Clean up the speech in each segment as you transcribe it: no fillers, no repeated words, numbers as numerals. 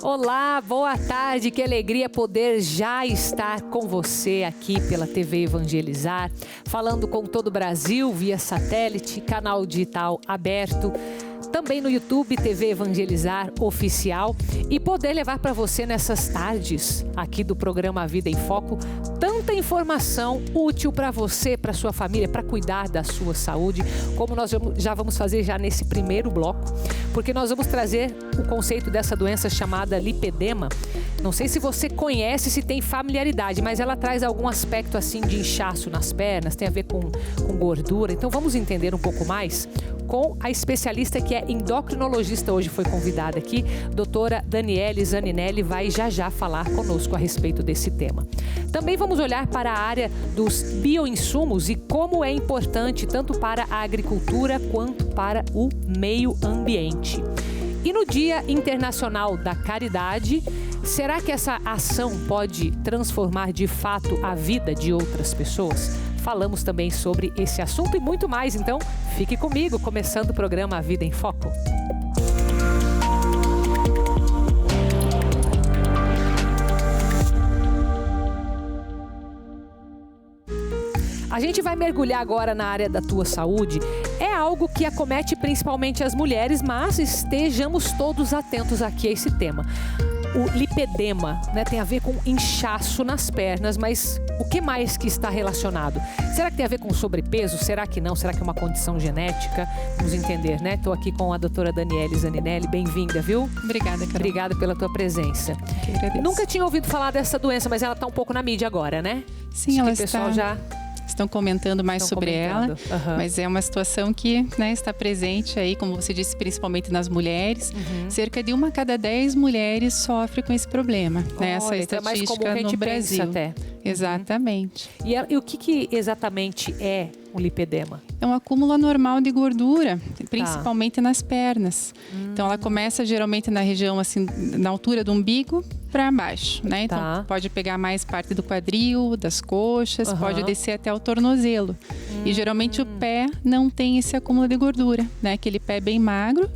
Olá, boa tarde, que alegria poder já estar com você aqui pela TV Evangelizar, falando com todo o Brasil via satélite, canal digital aberto, também no YouTube TV Evangelizar Oficial e poder levar para você nessas tardes aqui do programa Vida em Foco tanta informação útil para você, para sua família, para cuidar da sua saúde, como nós já vamos fazer já nesse primeiro bloco, porque nós vamos trazer o conceito dessa doença chamada lipedema. Não sei se você conhece, se tem familiaridade, mas ela traz algum aspecto assim de inchaço nas pernas, tem a ver com gordura. Então vamos entender um pouco mais com a especialista que é endocrinologista, hoje foi convidada aqui, doutora Daniele Zaninelli, vai já falar conosco a respeito desse tema. Também vamos olhar para a área dos bioinsumos e como é importante tanto para a agricultura quanto para o meio ambiente. E no Dia Internacional da Caridade, será que essa ação pode transformar de fato a vida de outras pessoas? Falamos também sobre esse assunto e muito mais, então fique comigo, começando o programa A Vida em Foco. A gente vai mergulhar agora na área da tua saúde. É algo que acomete principalmente as mulheres, mas estejamos todos atentos aqui a esse tema. O lipedema, né, tem a ver com inchaço nas pernas, mas o que mais que está relacionado? Será que tem a ver com sobrepeso? Será que não? Será que é uma condição genética? Vamos entender, né? Estou aqui com a doutora Daniele Zaninelli. Bem-vinda, viu? Obrigada, Carol. Obrigada pela tua presença. Que agradeço. Nunca tinha ouvido falar dessa doença, mas ela está um pouco na mídia agora, né? Sim, ela está... O pessoal já... Estão comentando mais sobre ela, mas é uma situação que, né, está presente aí, como você disse, principalmente nas mulheres. Cerca de 1 a cada 10 mulheres sofre com esse problema, né? Essa estatística no Brasil. Até. Exatamente. E o que exatamente é o lipedema? É um acúmulo anormal de gordura, principalmente nas pernas. Então ela começa geralmente na região assim, na altura do umbigo para baixo, né? Então pode pegar mais parte do quadril, das coxas, pode descer até o tornozelo. E geralmente o pé não tem esse acúmulo de gordura, né? Aquele pé bem magro.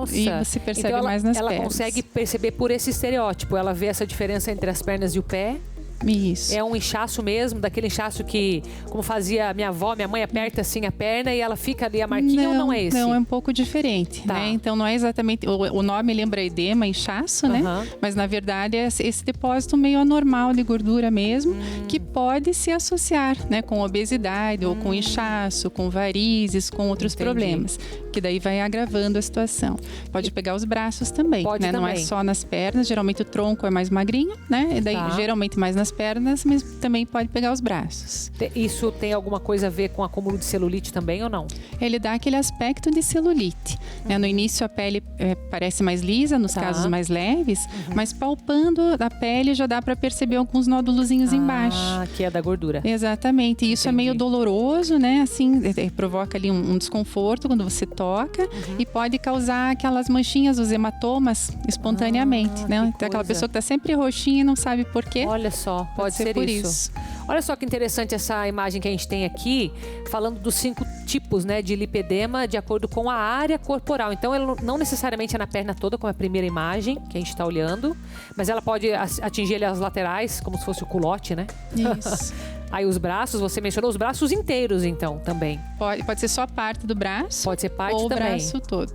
E você percebe então mais nas pernas. Ela consegue perceber por esse estereótipo, ela vê essa diferença entre as pernas e o pé. Isso. É um inchaço mesmo, daquele inchaço que, como fazia minha avó, minha mãe aperta assim a perna e ela fica ali a marquinha, ou não é esse? Não, é um pouco diferente, né? Então não é exatamente, o nome lembra edema, inchaço, né? Mas na verdade é esse depósito meio anormal de gordura mesmo, que pode se associar, né, com obesidade ou com inchaço, com varizes, com outros problemas, que daí vai agravando a situação. Pode pegar os braços também, né? Não é só nas pernas, geralmente o tronco é mais magrinho, né? E daí geralmente mais nas pernas, mas também pode pegar os braços. Isso tem alguma coisa a ver com acúmulo de celulite também ou não? Ele dá aquele aspecto de celulite. Né? No início a pele parece mais lisa, nos casos mais leves, mas palpando a pele já dá para perceber alguns nódulozinhos embaixo. Que é da gordura. Exatamente. E isso é meio doloroso, né? Assim, provoca ali um desconforto quando você toca e pode causar aquelas manchinhas, os hematomas espontaneamente, né? Então, aquela pessoa que está sempre roxinha e não sabe por quê. Olha só, pode ser por isso. Olha só que interessante essa imagem que a gente tem aqui, falando dos 5 tipos, né, de lipedema de acordo com a área corporal. Então, ela não necessariamente é na perna toda, como é a primeira imagem que a gente está olhando, mas ela pode atingir ali as laterais, como se fosse o culote, né? Isso. Aí os braços, você mencionou os braços inteiros, então, também. Pode ser só parte do braço. Pode ser parte ou também. O braço todo.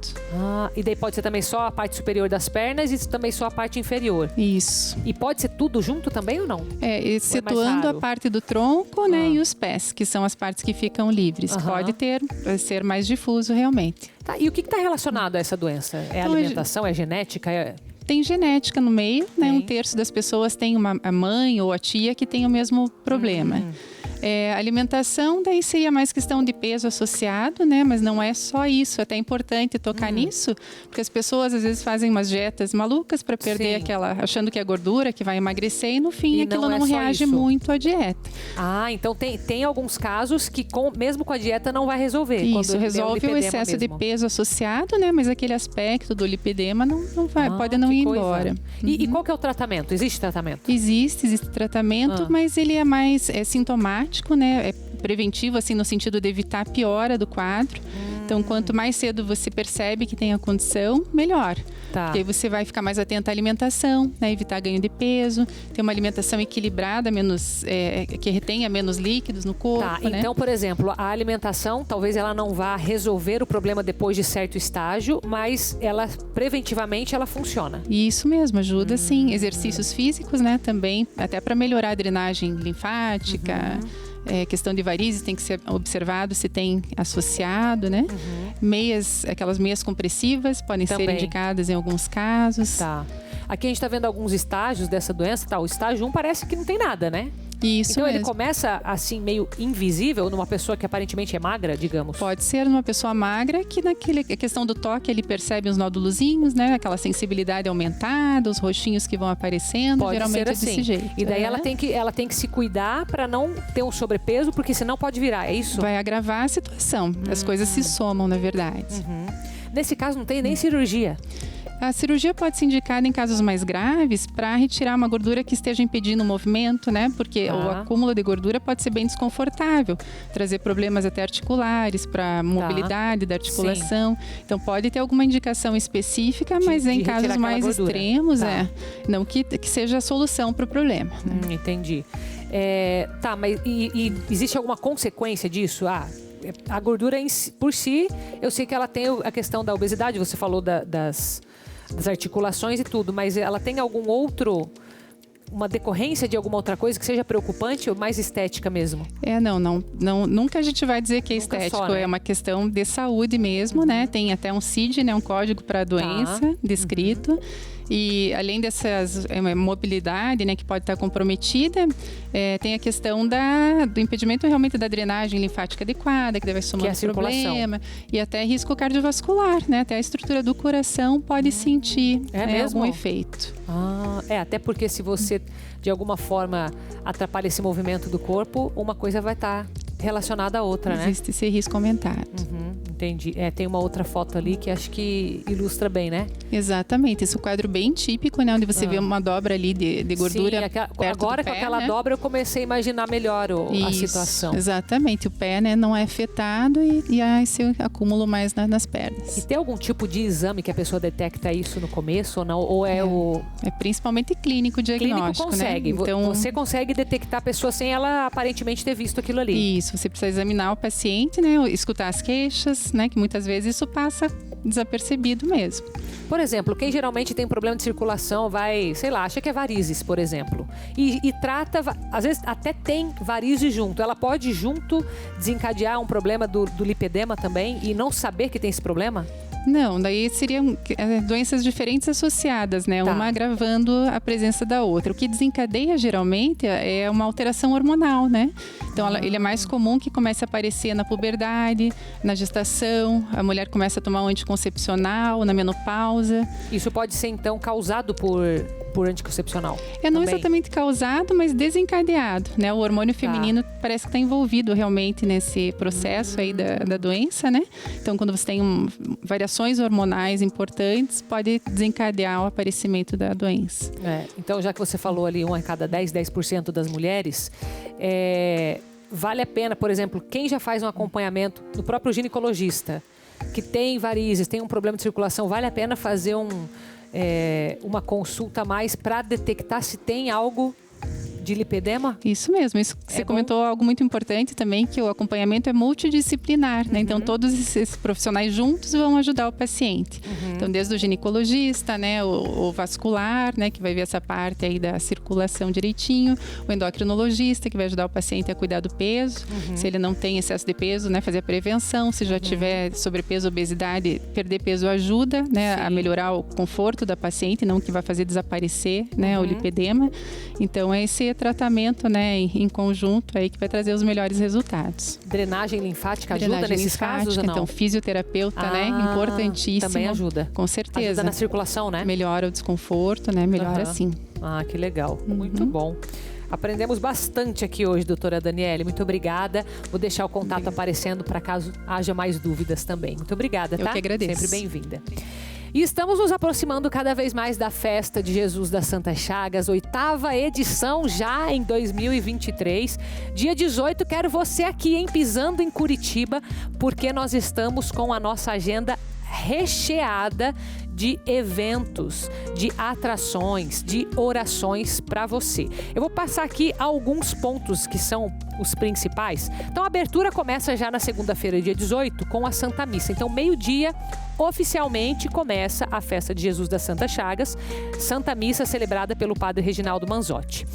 E daí pode ser também só a parte superior das pernas e também só a parte inferior. Isso. E pode ser tudo junto também ou não? Excetuando a parte do tronco, né, e os pés, que são as partes que ficam livres. Pode ser mais difuso realmente. Tá, e o que está relacionado a essa doença? É então, alimentação, é genética? Tem genética no meio, né? 1/3 das pessoas tem a mãe ou a tia que tem o mesmo problema. Alimentação, daí seria mais questão de peso associado, né? Mas não é só isso, é até importante tocar nisso, porque as pessoas às vezes fazem umas dietas malucas para perder aquela, achando que é gordura, que vai emagrecer e no fim aquilo não reage muito à dieta. Então tem alguns casos que mesmo com a dieta não vai resolver. Isso, resolve o excesso de peso associado, né? Mas aquele aspecto do lipedema não vai, pode não ir embora. E qual que é o tratamento? Existe tratamento? Existe tratamento, mas ele é mais sintomático, né? É preventivo, assim, no sentido de evitar a piora do quadro. Então, quanto mais cedo você percebe que tem a condição, melhor. Tá. Porque aí você vai ficar mais atento à alimentação, né? Evitar ganho de peso, ter uma alimentação equilibrada, que retenha menos líquidos no corpo. Tá, né? então, por exemplo, a alimentação, talvez ela não vá resolver o problema depois de certo estágio, mas ela, preventivamente, ela funciona. Isso mesmo, ajuda sim. Exercícios físicos, né? Também, até para melhorar a drenagem linfática. Questão de varizes tem que ser observado se tem associado, né? Aquelas meias compressivas podem ser indicadas em alguns casos. Tá. Aqui a gente está vendo alguns estágios dessa doença, tá? O estágio 1 parece que não tem nada, né? Isso então mesmo. Ele começa assim meio invisível numa pessoa que aparentemente é magra, digamos? Pode ser numa pessoa magra que a questão do toque ele percebe os nódulozinhos, né? Aquela sensibilidade aumentada, os roxinhos que vão aparecendo, pode geralmente ser assim. Desse jeito. E daí ela tem que se cuidar para não ter um sobrepeso, porque senão pode virar, é isso? Vai agravar a situação. As coisas se somam, na verdade. Nesse caso não tem nem cirurgia. A cirurgia pode ser indicada em casos mais graves para retirar uma gordura que esteja impedindo o movimento, né? Porque o acúmulo de gordura pode ser bem desconfortável, trazer problemas até articulares para mobilidade da articulação. Sim. Então pode ter alguma indicação específica, mas em casos mais extremos, não que seja a solução para o problema. Né? Entendi. Mas e existe alguma consequência disso? A gordura por si, eu sei que ela tem a questão da obesidade, você falou das articulações e tudo, mas ela tem uma decorrência de alguma outra coisa que seja preocupante ou mais estética mesmo? Nunca a gente vai dizer que é estético, né? É uma questão de saúde mesmo, né? Tem até um CID, né? Um código para a doença descrito. E além dessas mobilidade, né, que pode estar comprometida, tem a questão do impedimento realmente da drenagem linfática adequada, que deve somar um problema. E até risco cardiovascular, né? Até a estrutura do coração pode sentir algum efeito. Até porque se você, de alguma forma, atrapalha esse movimento do corpo, uma coisa vai estar relacionada à outra, né? Existe esse risco aumentado. Entendi. Tem uma outra foto ali que acho que ilustra bem, né? Exatamente. Esse é um quadro bem típico, né? Onde você vê uma dobra ali de gordura. Sim, perto agora do pé, com aquela dobra eu comecei a imaginar melhor a situação. Exatamente. O pé, né, não é afetado e há esse acúmulo mais nas pernas. E tem algum tipo de exame que a pessoa detecta isso no começo ou não? Ou é principalmente clínico diagnóstico, clínico consegue. Né? Então, você consegue detectar a pessoa sem ela aparentemente ter visto aquilo ali. Isso. Você precisa examinar o paciente, né? Escutar as queixas, né? Que muitas vezes isso passa desapercebido mesmo. Por exemplo, quem geralmente tem problema de circulação acha que é varizes, por exemplo. E trata, às vezes até tem varizes junto. Ela pode junto desencadear um problema do lipedema também e não saber que tem esse problema? Não, daí seriam doenças diferentes associadas, né? Uma agravando a presença da outra. O que desencadeia geralmente é uma alteração hormonal, né? Então ele é mais comum que comece a aparecer na puberdade, na gestação, a mulher começa a tomar um anticoncepcional, na menopausa. Isso pode ser então causado por anticoncepcional? Não exatamente causado, mas desencadeado, né? O hormônio feminino parece que está envolvido realmente nesse processo aí da doença, né? Então quando você tem variações hormonais importantes, pode desencadear o aparecimento da doença. Então já que você falou ali 1 a cada 10% das mulheres, vale a pena, por exemplo, quem já faz um acompanhamento do próprio ginecologista, que tem varizes, tem um problema de circulação, vale a pena fazer uma consulta a mais para detectar se tem algo de lipedema? Isso mesmo. Você comentou algo muito importante também, que o acompanhamento é multidisciplinar, né? Então, todos esses profissionais juntos vão ajudar o paciente. Então, desde o ginecologista, né? O vascular, né? Que vai ver essa parte aí da circulação direitinho. O endocrinologista, que vai ajudar o paciente a cuidar do peso. Se ele não tem excesso de peso, né? Fazer a prevenção. Se já tiver sobrepeso, obesidade, perder peso ajuda, né? A melhorar o conforto da paciente, não que vai fazer desaparecer, né? O lipedema. Então, esse tratamento, né, em conjunto aí que vai trazer os melhores resultados. Drenagem linfática ajuda nesses casos ou não? Então, fisioterapeuta, né, importantíssimo. Também ajuda. Com certeza. Ajuda na circulação, né? Melhora o desconforto, né, melhora sim. Que legal. Muito bom. Aprendemos bastante aqui hoje, doutora Daniele. Muito obrigada. Vou deixar o contato aparecendo para caso haja mais dúvidas também. Muito obrigada, tá? Eu que agradeço. Sempre bem-vinda. E estamos nos aproximando cada vez mais da Festa de Jesus das Santas Chagas, 8ª edição já em 2023. Dia 18, quero você aqui, hein, pisando em Curitiba, porque nós estamos com a nossa agenda recheada de eventos, de atrações, de orações para você. Eu vou passar aqui alguns pontos que são os principais. Então, a abertura começa já na segunda-feira, dia 18, com a Santa Missa. Então, meio-dia, oficialmente começa a Festa de Jesus das Santas Chagas, Santa Missa celebrada pelo Padre Reginaldo Manzotti.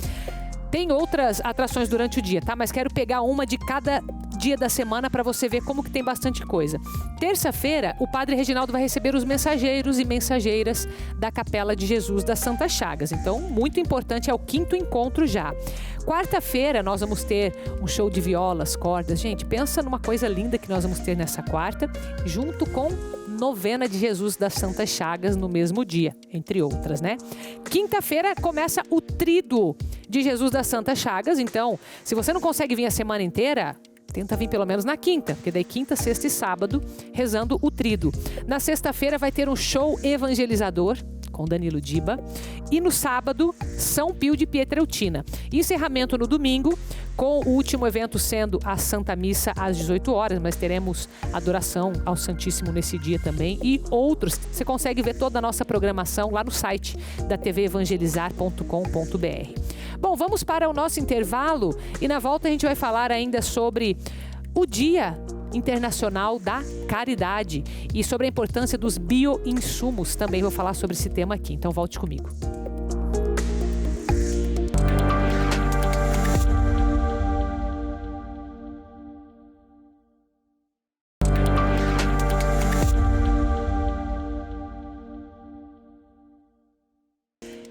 Tem outras atrações durante o dia, tá? Mas quero pegar uma de cada dia da semana para você ver como que tem bastante coisa. Terça-feira, o Padre Reginaldo vai receber os mensageiros e mensageiras da Capela de Jesus das Santas Chagas. Então, muito importante, é o 5º encontro já. Quarta-feira, nós vamos ter um show de violas, cordas. Gente, pensa numa coisa linda que nós vamos ter nessa quarta, junto com Novena de Jesus das Santas Chagas no mesmo dia, entre outras, né? Quinta-feira começa o Tríduo de Jesus das Santas Chagas. Então, se você não consegue vir a semana inteira, tenta vir pelo menos na quinta, porque daí quinta, sexta e sábado rezando o Tríduo. Na sexta-feira vai ter um show evangelizador com Danilo Diba. E no sábado, São Pio de Pietreutina. Encerramento no domingo, com o último evento sendo a Santa Missa às 18 horas, mas teremos adoração ao Santíssimo nesse dia também e outros. Você consegue ver toda a nossa programação lá no site da tvevangelizar.com.br. Bom, vamos para o nosso intervalo e na volta a gente vai falar ainda sobre o Dia Internacional da Caridade e sobre a importância dos bioinsumos. Também vou falar sobre esse tema aqui, então volte comigo.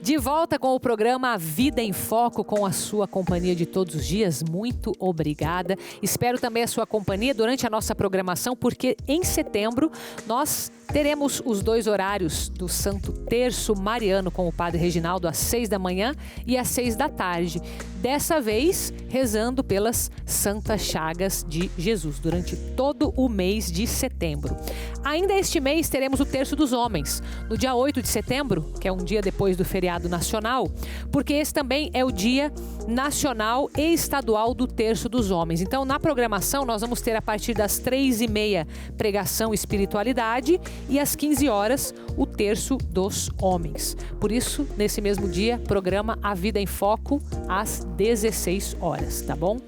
De volta com o programa Vida em Foco, com a sua companhia de todos os dias. Muito obrigada. Espero também a sua companhia durante a nossa programação, porque em setembro nós teremos os 2 horários do Santo Terço Mariano com o Padre Reginaldo às 6 da manhã e às 6 da tarde. Dessa vez, rezando pelas Santas Chagas de Jesus, durante todo o mês de setembro. Ainda este mês teremos o Terço dos Homens, no dia 8 de setembro, que é um dia depois do feriado nacional, porque esse também é o dia nacional e estadual do Terço dos Homens. Então, na programação, nós vamos ter a partir das 3h30 pregação e espiritualidade e às 15 horas o Terço dos Homens. Por isso, nesse mesmo dia, programa A Vida em Foco às 16 horas, tá bom?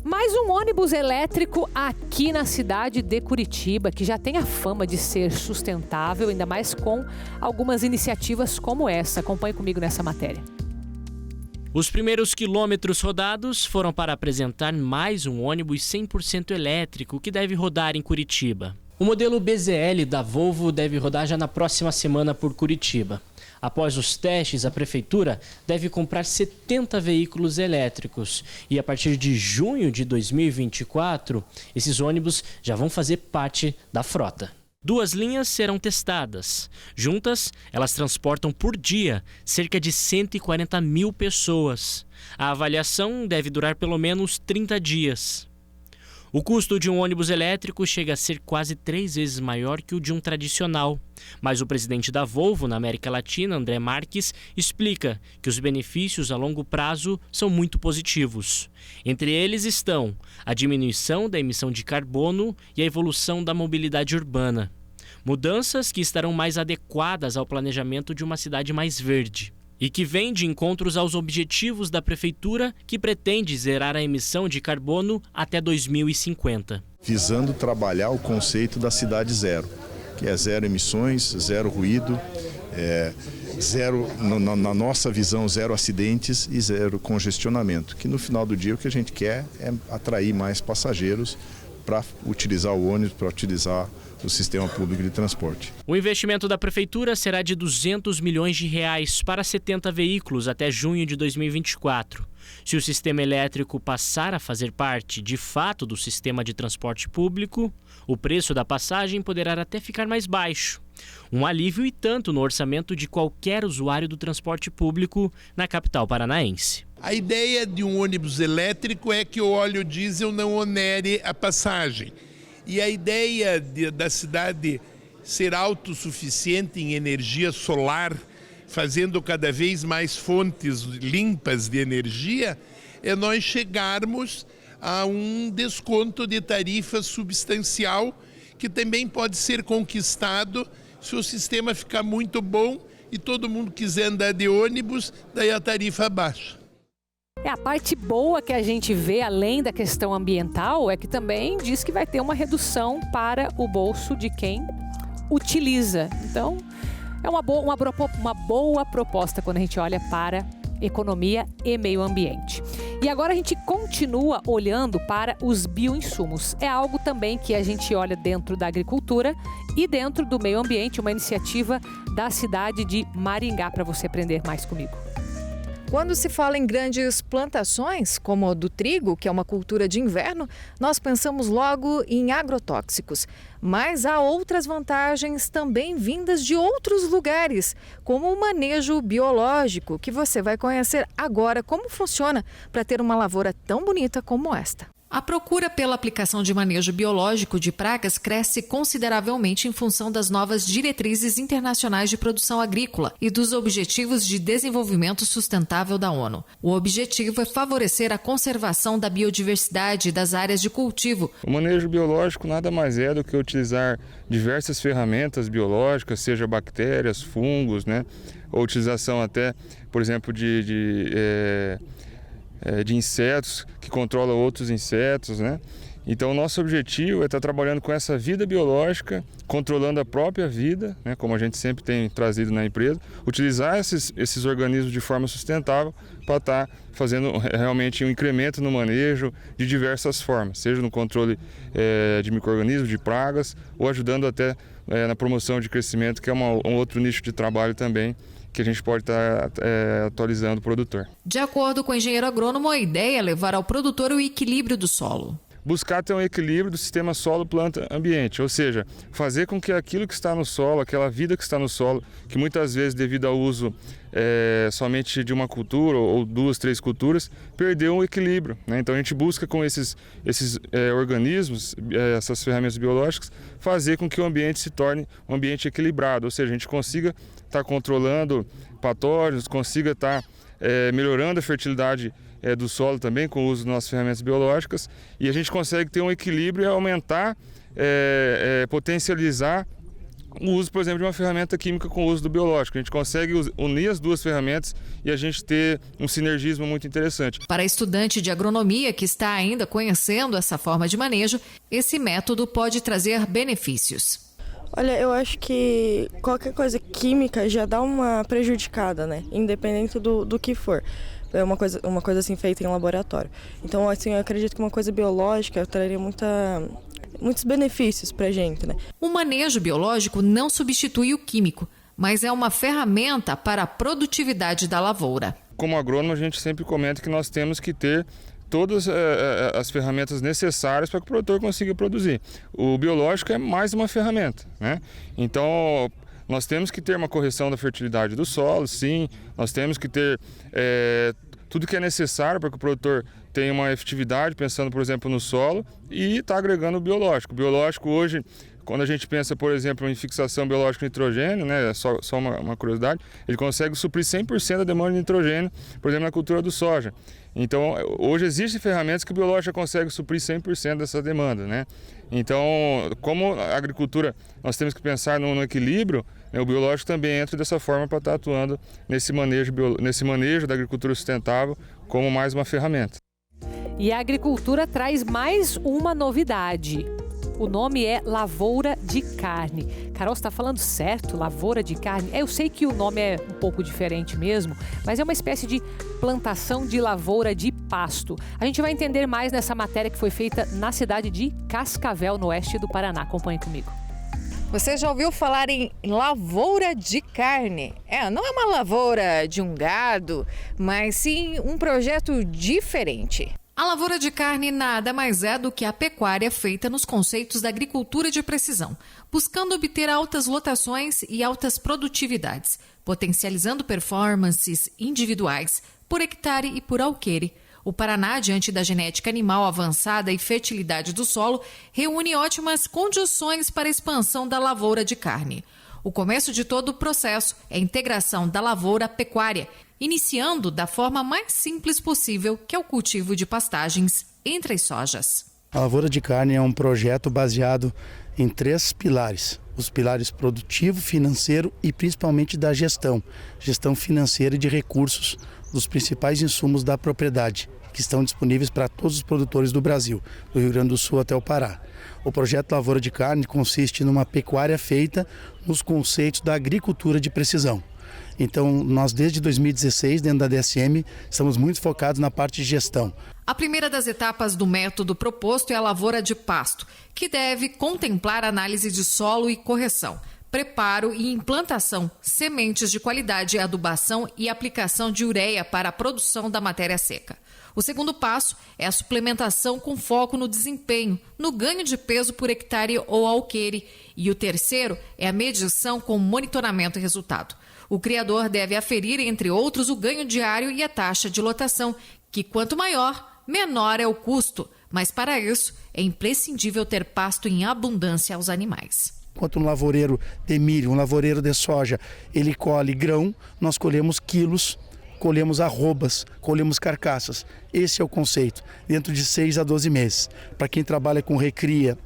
Mais um ônibus elétrico aqui na cidade de Curitiba, que já tem a fama de ser sustentável, ainda mais com algumas iniciativas como essa. Acompanhe comigo nessa matéria. Os primeiros quilômetros rodados foram para apresentar mais um ônibus 100% elétrico que deve rodar em Curitiba. O modelo BZL da Volvo deve rodar já na próxima semana por Curitiba. Após os testes, a Prefeitura deve comprar 70 veículos elétricos e a partir de junho de 2024, esses ônibus já vão fazer parte da frota. 2 linhas serão testadas. Juntas, elas transportam por dia cerca de 140 mil pessoas. A avaliação deve durar pelo menos 30 dias. O custo de um ônibus elétrico chega a ser quase 3 vezes maior que o de um tradicional. Mas o presidente da Volvo na América Latina, André Marques, explica que os benefícios a longo prazo são muito positivos. Entre eles estão a diminuição da emissão de carbono e a evolução da mobilidade urbana. Mudanças que estarão mais adequadas ao planejamento de uma cidade mais verde. E que vem de encontros aos objetivos da Prefeitura, que pretende zerar a emissão de carbono até 2050. Visando trabalhar o conceito da cidade zero, que é zero emissões, zero ruído, zero, na nossa visão, zero acidentes e zero congestionamento, que no final do dia o que a gente quer é atrair mais passageiros para utilizar o ônibus, para utilizar o sistema público de transporte. O investimento da Prefeitura será de R$200 milhões para 70 veículos até junho de 2024. Se o sistema elétrico passar a fazer parte, de fato, do sistema de transporte público, o preço da passagem poderá até ficar mais baixo. Um alívio e tanto no orçamento de qualquer usuário do transporte público na capital paranaense. A ideia de um ônibus elétrico é que o óleo diesel não onere a passagem. E a ideia da cidade ser autossuficiente em energia solar, fazendo cada vez mais fontes limpas de energia, é nós chegarmos a um desconto de tarifa substancial que também pode ser conquistado se o sistema ficar muito bom e todo mundo quiser andar de ônibus, daí a tarifa baixa. A parte boa que a gente vê, além da questão ambiental, é que também diz que vai ter uma redução para o bolso de quem utiliza. Então, é uma boa proposta quando a gente olha para economia e meio ambiente. E agora a gente continua olhando para os bioinsumos. É algo também que a gente olha dentro da agricultura e dentro do meio ambiente, uma iniciativa da cidade de Maringá, para você aprender mais comigo. Quando se fala em grandes plantações, como a do trigo, que é uma cultura de inverno, nós pensamos logo em agrotóxicos. Mas há outras vantagens também vindas de outros lugares, como o manejo biológico, que você vai conhecer agora como funciona para ter uma lavoura tão bonita como esta. A procura pela aplicação de manejo biológico de pragas cresce consideravelmente em função das novas diretrizes internacionais de produção agrícola e dos Objetivos de Desenvolvimento Sustentável da ONU. O objetivo é favorecer a conservação da biodiversidade das áreas de cultivo. O manejo biológico nada mais é do que utilizar diversas ferramentas biológicas, seja bactérias, fungos, ou utilização até, por exemplo, de insetos que controlam outros insetos, Então, o nosso objetivo é estar trabalhando com essa vida biológica, controlando a própria vida, como a gente sempre tem trazido na empresa, utilizar esses organismos de forma sustentável para estar fazendo realmente um incremento no manejo de diversas formas, seja no controle de micro-organismos, de pragas, ou ajudando até na promoção de crescimento, que é um outro nicho de trabalho também, que a gente pode estar atualizando o produtor. De acordo com o engenheiro agrônomo, a ideia é levar ao produtor o equilíbrio do solo. Buscar ter um equilíbrio do sistema solo-planta-ambiente, ou seja, fazer com que aquilo que está no solo, aquela vida que está no solo, que muitas vezes devido ao uso somente de uma cultura ou 2, 3 culturas, perdeu um equilíbrio. Então a gente busca com esses organismos, essas ferramentas biológicas, fazer com que o ambiente se torne um ambiente equilibrado, ou seja, a gente consiga estar controlando patógenos, consiga estar melhorando a fertilidade do solo também com o uso das nossas ferramentas biológicas, e a gente consegue ter um equilíbrio e aumentar, potencializar o uso, por exemplo, de uma ferramenta química com o uso do biológico. A gente consegue unir as duas ferramentas e a gente ter um sinergismo muito interessante. Para estudante de agronomia que está ainda conhecendo essa forma de manejo, esse método pode trazer benefícios. Olha, eu acho que qualquer coisa química já dá uma prejudicada, Independente do que for. É uma coisa assim feita em laboratório. Então, assim, eu acredito que uma coisa biológica traria muitos benefícios para a gente, O manejo biológico não substitui o químico, mas é uma ferramenta para a produtividade da lavoura. Como agrônomo, a gente sempre comenta que nós temos que ter todas as ferramentas necessárias para que o produtor consiga produzir. O biológico é mais uma ferramenta, Então, nós temos que ter uma correção da fertilidade do solo, sim. Nós temos que ter tudo que é necessário para que o produtor tenha uma efetividade, pensando, por exemplo, no solo, e está agregando o biológico. O biológico hoje, quando a gente pensa, por exemplo, em fixação biológica de nitrogênio, só uma curiosidade, ele consegue suprir 100% da demanda de nitrogênio, por exemplo, na cultura do soja. Então, hoje existem ferramentas que o biológico já consegue suprir 100% dessa demanda, Então, como a agricultura, nós temos que pensar no equilíbrio, o biológico também entra dessa forma para estar atuando nesse manejo da agricultura sustentável como mais uma ferramenta. E a agricultura traz mais uma novidade. O nome é lavoura de carne. Carol, você está falando certo? Lavoura de carne? Eu sei que o nome é um pouco diferente mesmo, mas é uma espécie de plantação de lavoura de pasto. A gente vai entender mais nessa matéria que foi feita na cidade de Cascavel, no oeste do Paraná. Acompanhe comigo. Você já ouviu falar em lavoura de carne? Não é uma lavoura de um gado, mas sim um projeto diferente. A lavoura de carne nada mais é do que a pecuária feita nos conceitos da agricultura de precisão, buscando obter altas lotações e altas produtividades, potencializando performances individuais por hectare e por alqueire. O Paraná, diante da genética animal avançada e fertilidade do solo, reúne ótimas condições para a expansão da lavoura de carne. O começo de todo o processo é a integração da lavoura à pecuária, iniciando da forma mais simples possível, que é o cultivo de pastagens entre as sojas. A lavoura de carne é um projeto baseado em 3 pilares. Os pilares produtivo, financeiro e principalmente da gestão. Gestão financeira e de recursos dos principais insumos da propriedade, que estão disponíveis para todos os produtores do Brasil, do Rio Grande do Sul até o Pará. O projeto Lavoura de Carne consiste numa pecuária feita nos conceitos da agricultura de precisão. Então, nós desde 2016, dentro da DSM, estamos muito focados na parte de gestão. A primeira das etapas do método proposto é a lavoura de pasto, que deve contemplar análise de solo e correção, preparo e implantação, sementes de qualidade, adubação e aplicação de ureia para a produção da matéria seca. O segundo passo é a suplementação com foco no desempenho, no ganho de peso por hectare ou alqueire. E o terceiro é a medição com monitoramento e resultado. O criador deve aferir, entre outros, o ganho diário e a taxa de lotação, que quanto maior, menor é o custo. Mas para isso, é imprescindível ter pasto em abundância aos animais. Enquanto um lavoureiro de milho, um lavoureiro de soja, ele colhe grão, nós colhemos quilos, colhemos arrobas, colhemos carcaças. Esse é o conceito, dentro de 6 a 12 meses. Para quem trabalha com recria,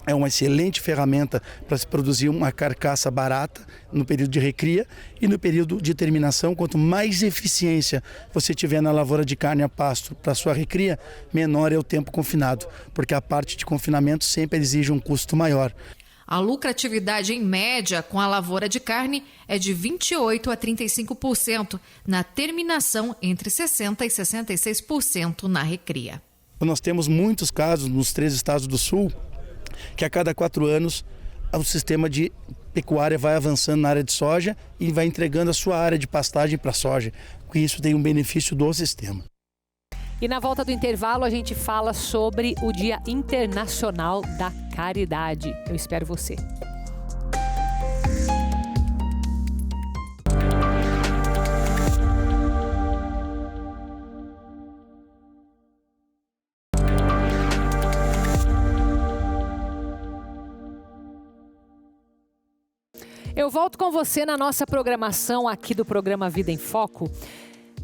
é uma excelente ferramenta para se produzir uma carcaça barata no período de recria e no período de terminação. Quanto mais eficiência você tiver na lavoura de carne a pasto para sua recria, menor é o tempo confinado, porque a parte de confinamento sempre exige um custo maior. A lucratividade em média com a lavoura de carne é de 28% a 35%, na terminação entre 60% e 66% na recria. Nós temos muitos casos nos 3 estados do Sul, que a cada 4 anos o sistema de pecuária vai avançando na área de soja e vai entregando a sua área de pastagem para a soja. Com isso tem um benefício do sistema. E na volta do intervalo a gente fala sobre o Dia Internacional da Caridade. Eu espero você. Eu volto com você na nossa programação aqui do programa Vida em Foco,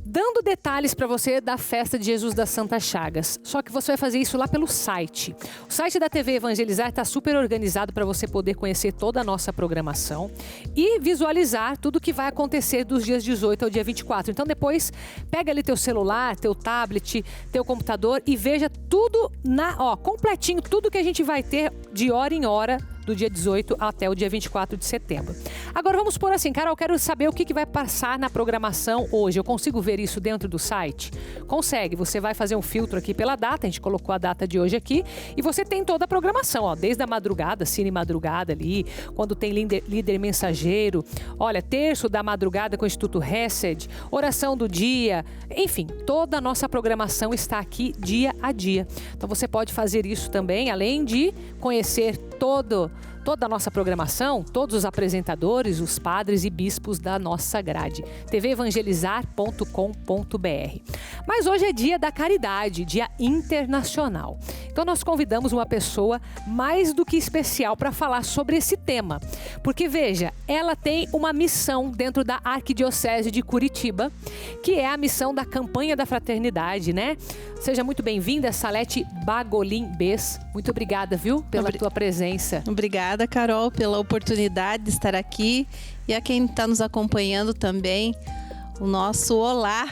dando detalhes para você da festa de Jesus das Santas Chagas. Só que você vai fazer isso lá pelo site. O site da TV Evangelizar está super organizado para você poder conhecer toda a nossa programação e visualizar tudo que vai acontecer dos dias 18 ao dia 24. Então depois pega ali teu celular, teu tablet, teu computador e veja tudo completinho, tudo que a gente vai ter de hora em hora do dia 18 até o dia 24 de setembro. Agora vamos por assim, Carol, eu quero saber o que vai passar na programação hoje. Eu consigo ver isso dentro do site? Consegue, você vai fazer um filtro aqui pela data, a gente colocou a data de hoje aqui, e você tem toda a programação, desde a madrugada, Cine Madrugada ali, quando tem líder mensageiro, terço da madrugada com o Instituto Hesed, oração do dia, enfim, toda a nossa programação está aqui dia a dia. Então você pode fazer isso também, além de conhecer toda a nossa programação, todos os apresentadores, os padres e bispos da nossa grade. tvevangelizar.com.br. Mas hoje é dia da caridade, dia internacional. Então nós convidamos uma pessoa mais do que especial para falar sobre esse tema. Porque veja, ela tem uma missão dentro da Arquidiocese de Curitiba, que é a missão da Campanha da Fraternidade, né? Seja muito bem-vinda, Salete Bagolin Bes. Muito obrigada, viu, pela tua presença. Obrigada, Carol, pela oportunidade de estar aqui. E a quem está nos acompanhando também, o nosso olá.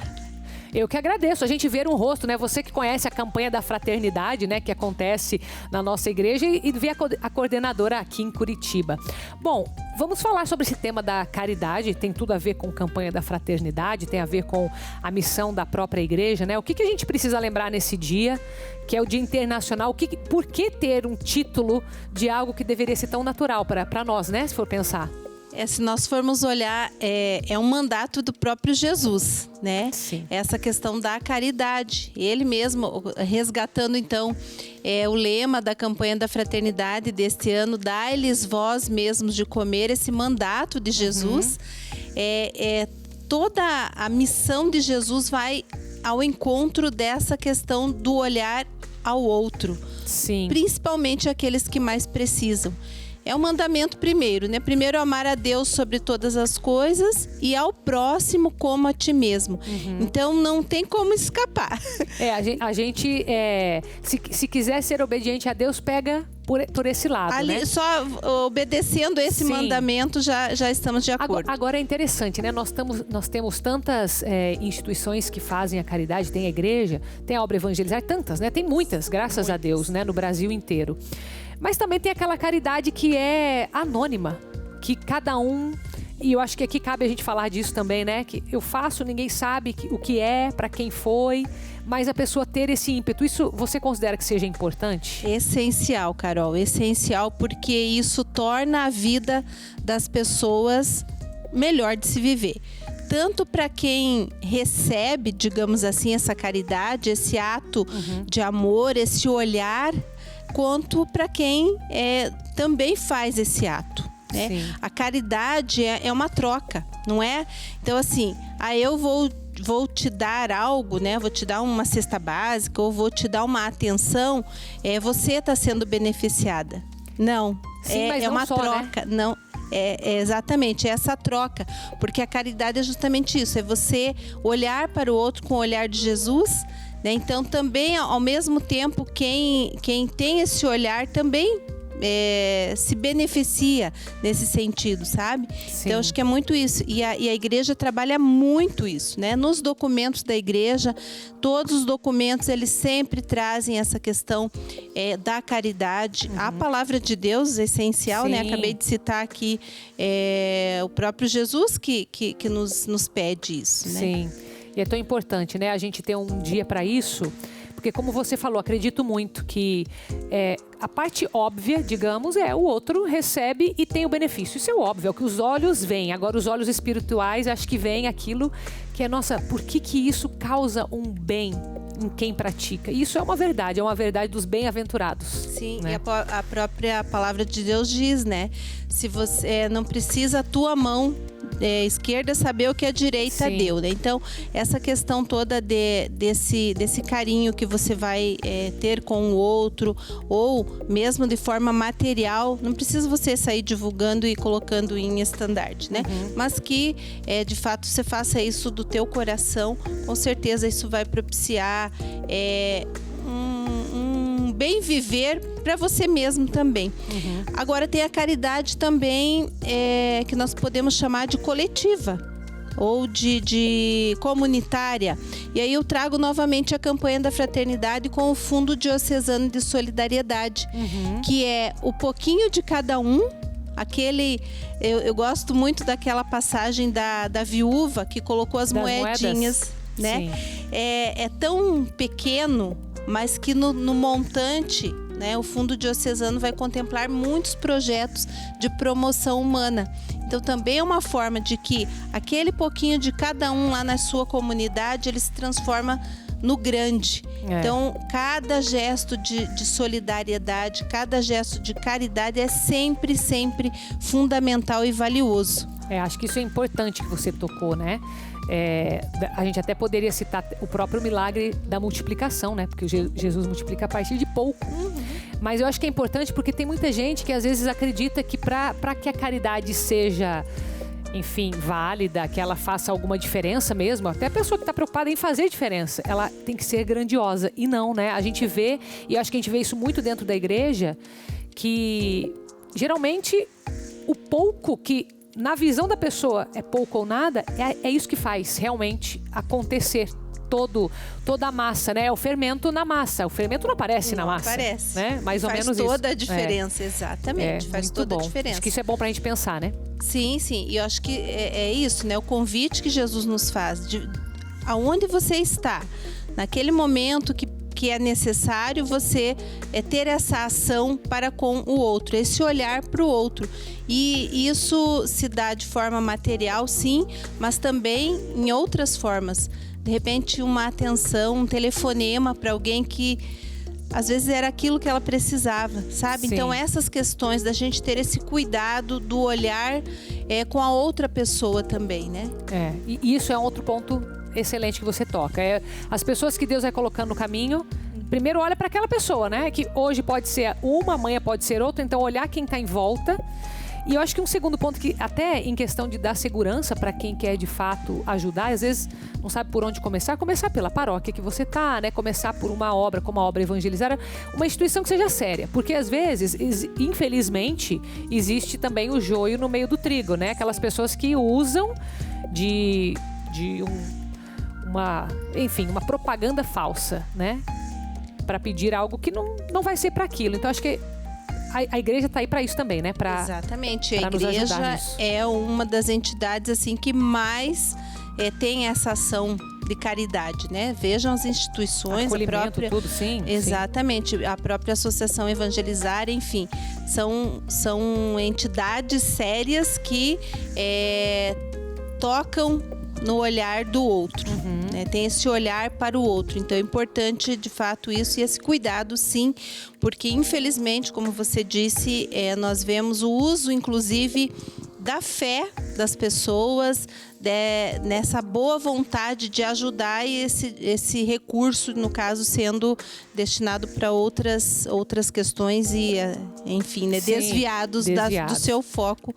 Eu que agradeço, a gente ver um rosto, né? Você que conhece a Campanha da Fraternidade, né? Que acontece na nossa igreja e vê a coordenadora aqui em Curitiba. Bom, vamos falar sobre esse tema da caridade, tem tudo a ver com Campanha da Fraternidade, tem a ver com a missão da própria igreja, né? O que a gente precisa lembrar nesse dia, que é o Dia Internacional? Por que ter um título de algo que deveria ser tão natural para nós, né? Se for pensar. Se nós formos olhar, é um mandato do próprio Jesus, né? Sim. Essa questão da caridade. Ele mesmo, resgatando então o lema da Campanha da Fraternidade deste ano, dai-lhes vós mesmos de comer, esse mandato de Jesus. Toda a missão de Jesus vai ao encontro dessa questão do olhar ao outro. Sim. Principalmente aqueles que mais precisam. É o mandamento primeiro, né? Primeiro amar a Deus sobre todas as coisas e ao próximo como a ti mesmo. Então não tem como escapar. A gente se quiser ser obediente a Deus, pega por esse lado, ali, né? Só obedecendo esse mandamento já estamos de acordo. Agora é interessante, né? Nós temos tantas instituições que fazem a caridade, tem a igreja, tem a obra evangelizar, tantas, né? Tem muitas, graças a Deus, né? No Brasil inteiro. Mas também tem aquela caridade que é anônima, que cada um... E eu acho que aqui cabe a gente falar disso também, né? Que eu faço, ninguém sabe o que é, para quem foi, mas a pessoa ter esse ímpeto, isso você considera que seja importante? Essencial, Carol, essencial, porque isso torna a vida das pessoas melhor de se viver. Tanto para quem recebe, digamos assim, essa caridade, esse ato de amor, esse olhar, quanto para quem também faz esse ato. Né? A caridade é uma troca, não é? Então, assim, eu vou te dar algo, né? Vou te dar uma cesta básica ou vou te dar uma atenção, você está sendo beneficiada. Não, sim, mas é não uma só, troca. Né? Não, exatamente essa troca, porque a caridade é justamente isso, é você olhar para o outro com o olhar de Jesus, né? Então também, ao mesmo tempo, quem tem esse olhar também se beneficia nesse sentido, sabe? Sim. Então acho que é muito isso, e a igreja trabalha muito isso, né? Nos documentos da igreja, todos os documentos eles sempre trazem essa questão da caridade. A palavra de Deus é essencial, né? Acabei de citar aqui o próprio Jesus que nos pede isso, né? Sim, e é tão importante, né? A gente ter um dia para isso. Porque como você falou, acredito muito que a parte óbvia, digamos, o outro recebe e tem o benefício. Isso é óbvio, é o que os olhos veem. Agora os olhos espirituais, acho que veem aquilo que é, nossa, por que isso causa um bem em quem pratica? Isso é uma verdade dos bem-aventurados. Sim, né? E a própria palavra de Deus diz, né? Se você não precisa a tua mão esquerda saber o que a direita deu, né? Então, essa questão toda desse carinho que você vai ter com o outro, ou mesmo de forma material, não precisa você sair divulgando e colocando em estandarte, né? Mas que, de fato, você faça isso do teu coração, com certeza isso vai propiciar um bem viver para você mesmo também. Agora tem a caridade também que nós podemos chamar de coletiva ou de comunitária. E aí eu trago novamente a campanha da fraternidade com o Fundo Diocesano de Solidariedade, que é o pouquinho de cada um. Eu gosto muito daquela passagem da viúva que colocou as moedinhas, né? É tão pequeno, mas que no montante, né, o Fundo Diocesano vai contemplar muitos projetos de promoção humana. Então também é uma forma de que aquele pouquinho de cada um lá na sua comunidade, ele se transforma no grande. Então cada gesto de solidariedade, cada gesto de caridade é sempre, sempre fundamental e valioso. Acho que isso é importante que você tocou, né? A gente até poderia citar o próprio milagre da multiplicação, né? Porque Jesus multiplica a partir de pouco. Mas eu acho que é importante porque tem muita gente que às vezes acredita que para que a caridade seja, enfim, válida, que ela faça alguma diferença mesmo, até a pessoa que está preocupada em fazer diferença, ela tem que ser grandiosa. E não, né? A gente vê, e eu acho que a gente vê isso muito dentro da igreja, que geralmente o pouco que na visão da pessoa é pouco ou nada, é isso que faz realmente acontecer toda a massa, né? É o fermento na massa. O fermento não aparece na massa. Aparece. Né? Mais ou menos isso. Faz toda a diferença, exatamente. Faz toda a diferença. Acho que isso é bom pra gente pensar, né? Sim, sim. E eu acho que é isso, né? O convite que Jesus nos faz. Aonde você está, naquele momento que é necessário você ter essa ação para com o outro, esse olhar para o outro. E isso se dá de forma material, sim, mas também em outras formas. De repente, uma atenção, um telefonema para alguém que às vezes era aquilo que ela precisava, sabe? Sim. Então, essas questões da gente ter esse cuidado do olhar com a outra pessoa também, né? E isso é um outro ponto excelente que você toca. As pessoas que Deus vai colocando no caminho, primeiro olha para aquela pessoa, né? Que hoje pode ser uma, amanhã pode ser outra, então olhar quem está em volta. E eu acho que um segundo ponto, que até em questão de dar segurança para quem quer de fato ajudar, às vezes não sabe por onde começar pela paróquia que você tá, né? Começar por uma obra como a obra Evangelizar, uma instituição que seja séria, porque às vezes, infelizmente, existe também o joio no meio do trigo, né? Aquelas pessoas que usam uma propaganda falsa, né? Para pedir algo que não vai ser para aquilo. Então acho que a igreja está aí para isso também, né? Exatamente. A igreja é uma das entidades assim que mais tem essa ação de caridade, né? Vejam as instituições, a própria, tudo, sim. Exatamente, sim. A própria Associação Evangelizar, enfim, são entidades sérias que tocam no olhar do outro, né? Tem esse olhar para o outro. Então é importante, de fato, isso e esse cuidado, sim, porque infelizmente, como você disse, nós vemos o uso, inclusive, da fé das pessoas, nessa boa vontade de ajudar, e esse recurso, no caso, sendo destinado para outras questões e, enfim, né, desviados do seu foco,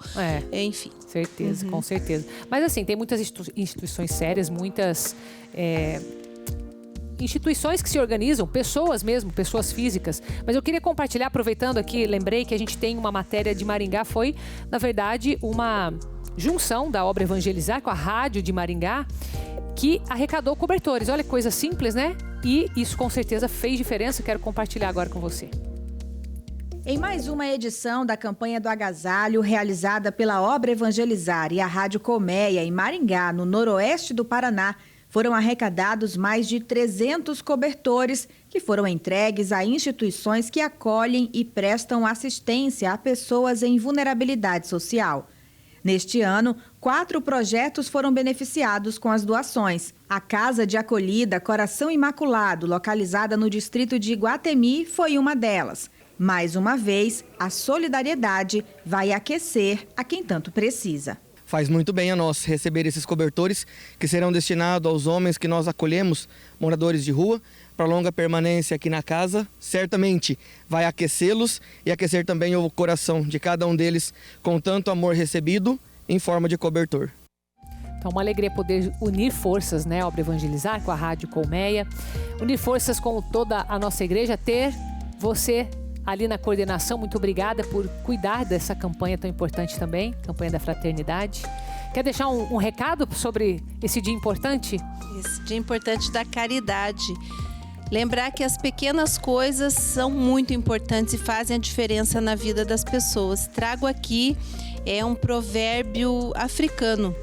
enfim. Certeza, com certeza. Mas assim, tem muitas instituições sérias, muitas instituições que se organizam, pessoas mesmo, pessoas físicas. Mas eu queria compartilhar, aproveitando aqui, lembrei que a gente tem uma matéria de Maringá, foi, na verdade, uma junção da obra Evangelizar com a rádio de Maringá, que arrecadou cobertores. Olha que coisa simples, né? E isso com certeza fez diferença. Quero compartilhar agora com você. Em mais uma edição da campanha do agasalho, realizada pela obra Evangelizar e a Rádio Colmeia em Maringá, no noroeste do Paraná, foram arrecadados mais de 300 cobertores que foram entregues a instituições que acolhem e prestam assistência a pessoas em vulnerabilidade social. Neste ano, 4 projetos foram beneficiados com as doações. A Casa de Acolhida Coração Imaculado, localizada no distrito de Iguatemi, foi uma delas. Mais uma vez, a solidariedade vai aquecer a quem tanto precisa. Faz muito bem a nós receber esses cobertores que serão destinados aos homens que nós acolhemos, moradores de rua, para longa permanência aqui na casa. Certamente vai aquecê-los e aquecer também o coração de cada um deles com tanto amor recebido em forma de cobertor. Então, uma alegria poder unir forças, né, Obra Evangelizar com a Rádio Colmeia, unir forças com toda a nossa igreja, ter você ali na coordenação. Muito obrigada por cuidar dessa campanha tão importante também, campanha da fraternidade. Quer deixar um recado sobre esse dia importante? Esse dia importante da caridade. Lembrar que as pequenas coisas são muito importantes e fazem a diferença na vida das pessoas. Trago aqui um provérbio africano.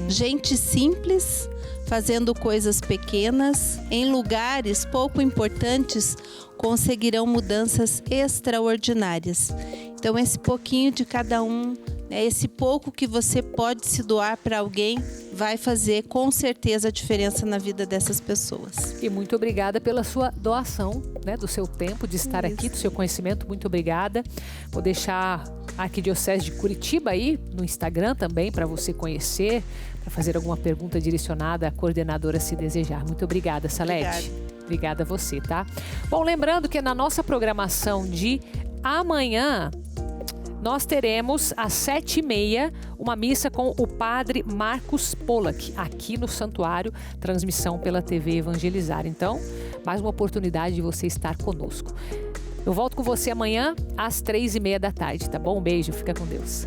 Gente simples, fazendo coisas pequenas, em lugares pouco importantes, conseguirão mudanças extraordinárias. Então, esse pouquinho de cada um, esse pouco que você pode se doar para alguém, vai fazer com certeza a diferença na vida dessas pessoas. E muito obrigada pela sua doação, né, do seu tempo, de estar aqui, do seu conhecimento. Muito obrigada. Vou deixar a Arquidiocese de Curitiba aí no Instagram também para você conhecer, para fazer alguma pergunta direcionada à coordenadora, se desejar. Muito obrigada, Salete. Obrigada a você, tá? Bom, lembrando que na nossa programação de amanhã, nós teremos às 7h30 uma missa com o padre Marcos Pollack, aqui no Santuário, transmissão pela TV Evangelizar. Então, mais uma oportunidade de você estar conosco. Eu volto com você amanhã às 3h30 da tarde, tá bom? Um beijo, fica com Deus.